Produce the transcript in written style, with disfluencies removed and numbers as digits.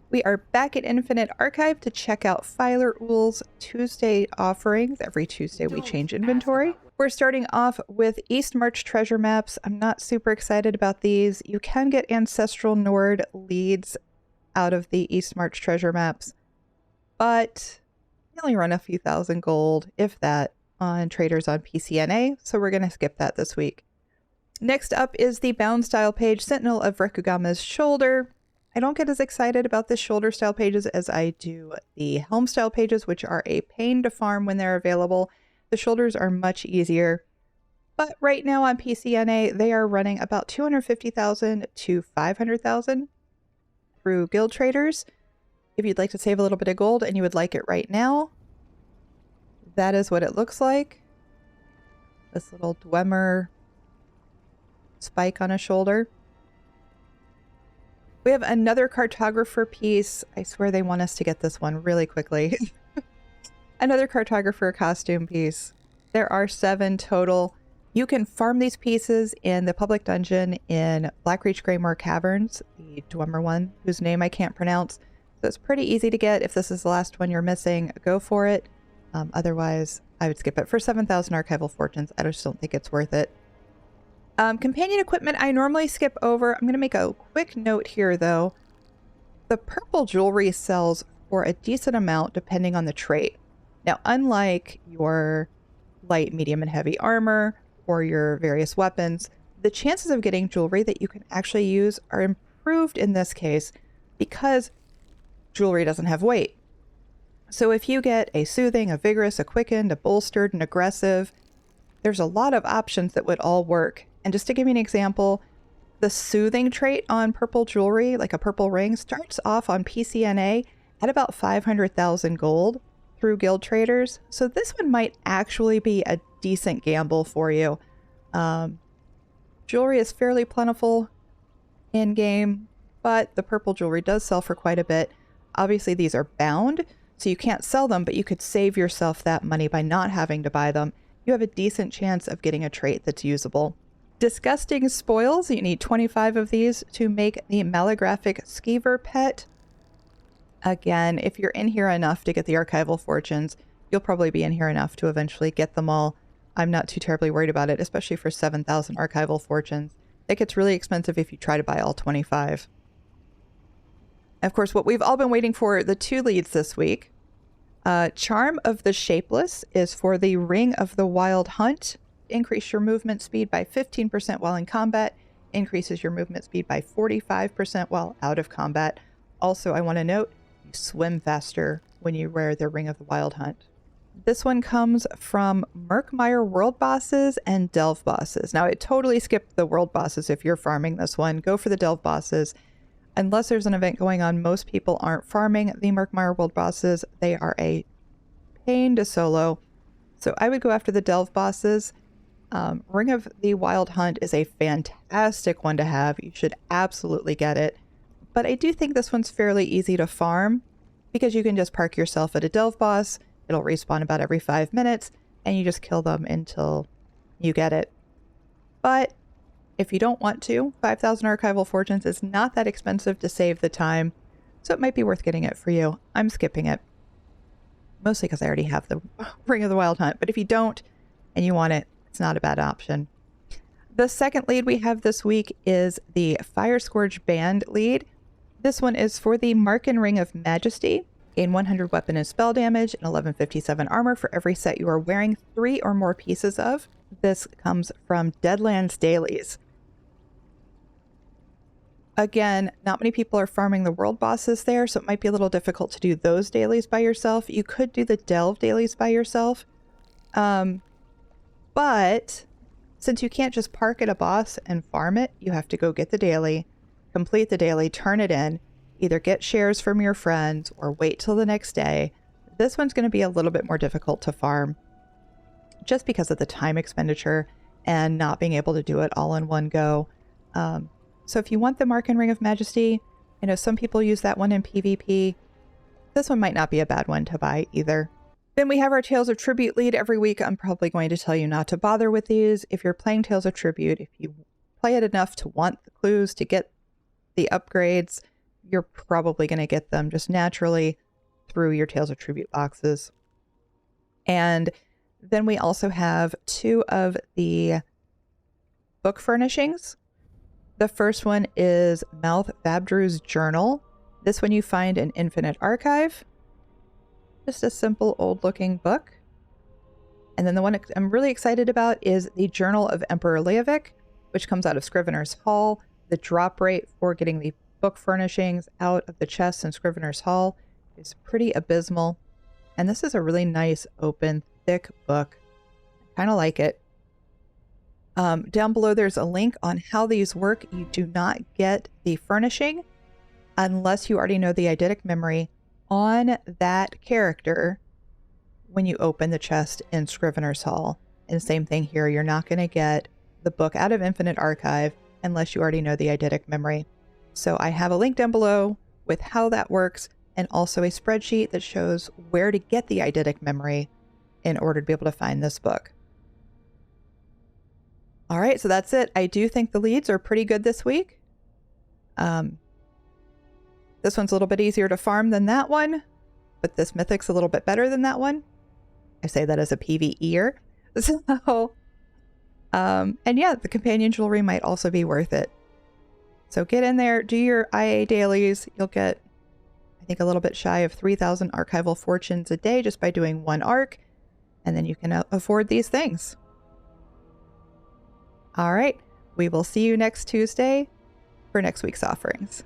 We are back at Infinite Archive to check out Filer Ool's Tuesday offerings. Every Tuesday we change inventory. We're starting off with East March treasure maps. I'm not super excited about these. You can get Ancestral Nord leads out of the East March treasure maps, but they only run a few thousand gold, if that, on traders on PCNA, so we're going to skip that this week. Next up is the bound style page, Sentinel of Rekugama's Shoulder. I don't get as excited about the shoulder style pages as I do the helm style pages, which are a pain to farm when they're available. The shoulders are much easier, but right now on PCNA, they are running about 250,000 to 500,000 through guild traders. If you'd like to save a little bit of gold and you would like it right now, that is what it looks like. This little Dwemer spike on a shoulder. We have another cartographer piece. I swear they want us to get this one really quickly. Another cartographer costume piece. There are 7 total. You can farm these pieces in the public dungeon in Blackreach Greymoor Caverns, the Dwemer one, whose name I can't pronounce. So it's pretty easy to get. If this is the last one you're missing, go for it. Otherwise, I would skip it. For 7,000 archival fortunes, I just don't think it's worth it. Companion equipment, I normally skip over. I'm going to make a quick note here, though. The purple jewelry sells for a decent amount depending on the trait. Now, unlike your light, medium, and heavy armor or your various weapons, the chances of getting jewelry that you can actually use are improved in this case because jewelry doesn't have weight. So if you get a soothing, a vigorous, a quickened, a bolstered, an aggressive, there's a lot of options that would all work. And just to give you an example, the soothing trait on purple jewelry, like a purple ring, starts off on PCNA at about 500,000 gold through guild traders. So this one might actually be a decent gamble for you. Jewelry is fairly plentiful in game, but the purple jewelry does sell for quite a bit. Obviously these are bound, so you can't sell them, but you could save yourself that money by not having to buy them. You have a decent chance of getting a trait that's usable. Disgusting spoils. You need 25 of these to make the Malographic Skeever pet. Again, if you're in here enough to get the archival fortunes, you'll probably be in here enough to eventually get them all. I'm not too terribly worried about it, especially for 7,000 archival fortunes. It gets really expensive if you try to buy all 25. Of course, what we've all been waiting for, the 2 leads this week. Charm of the Shapeless is for the Ring of the Wild Hunt. Increase your movement speed by 15% while in combat. Increases your movement speed by 45% while out of combat. Also, I want to note, you swim faster when you wear the Ring of the Wild Hunt. This one comes from Murkmire World Bosses and Delve Bosses. Now, it totally skipped the World Bosses if you're farming this one. Go for the Delve Bosses. Unless there's an event going on, most people aren't farming the Murkmire World Bosses. They are a pain to solo. So I would go after the Delve Bosses. Ring of the Wild Hunt is a fantastic one to have. You should absolutely get it. But I do think this one's fairly easy to farm because you can just park yourself at a Delve boss. It'll respawn about every 5 minutes and you just kill them until you get it. But if you don't want to, 5,000 archival fortunes is not that expensive to save the time. So it might be worth getting it for you. I'm skipping it. Mostly because I already have the Ring of the Wild Hunt. But if you don't and you want it, it's not a bad option. The second lead we have this week is the Fire Scourge Band lead. This one is for the Marken Ring of Majesty. Gain 100 weapon and spell damage and 1157 armor for every set you are wearing 3 or more pieces of. This comes from Deadlands Dailies. Again, not many people are farming the world bosses there, so it might be a little difficult to do those dailies by yourself. You could do the Delve dailies by yourself. But since you can't just park at a boss and farm it, you have to go get the daily, complete the daily, turn it in, either get shares from your friends or wait till the next day. This one's going to be a little bit more difficult to farm just because of the time expenditure and not being able to do it all in one go. So if you want the Marken Ring of Majesty, I know some people use that one in PvP. This one might not be a bad one to buy either. Then we have our Tales of Tribute lead every week. I'm probably going to tell you not to bother with these. If you're playing Tales of Tribute, if you play it enough to want the clues, to get the upgrades, you're probably going to get them just naturally through your Tales of Tribute boxes. And then we also have 2 of the book furnishings. The first one is Mouth Vabdru's Journal. This one you find in Infinite Archive. Just a simple old looking book. And then the one I'm really excited about is the Journal of Emperor Leovic, which comes out of Scrivener's Hall. The drop rate for getting the book furnishings out of the chest in Scrivener's Hall is pretty abysmal. And this is a really nice, open, thick book. I kind of like it. Down below, there's a link on how these work. You do not get the furnishing unless you already know the eidetic memory on that character when you open the chest in Scrivener's Hall. And same thing here, you're not going to get the book out of Infinite Archive unless you already know the eidetic memory. So I have a link down below with how that works, and also a spreadsheet that shows where to get the eidetic memory in order to be able to find this book. All right, so that's it. I do think the leads are pretty good this week. This one's a little bit easier to farm than that one, but this Mythic's a little bit better than that one. I say that as a PvEer. So, and yeah, the companion jewelry might also be worth it. So get in there, do your IA dailies. You'll get, I think, a little bit shy of 3,000 archival fortunes a day just by doing one arc, and then you can afford these things. All right, we will see you next Tuesday for next week's offerings.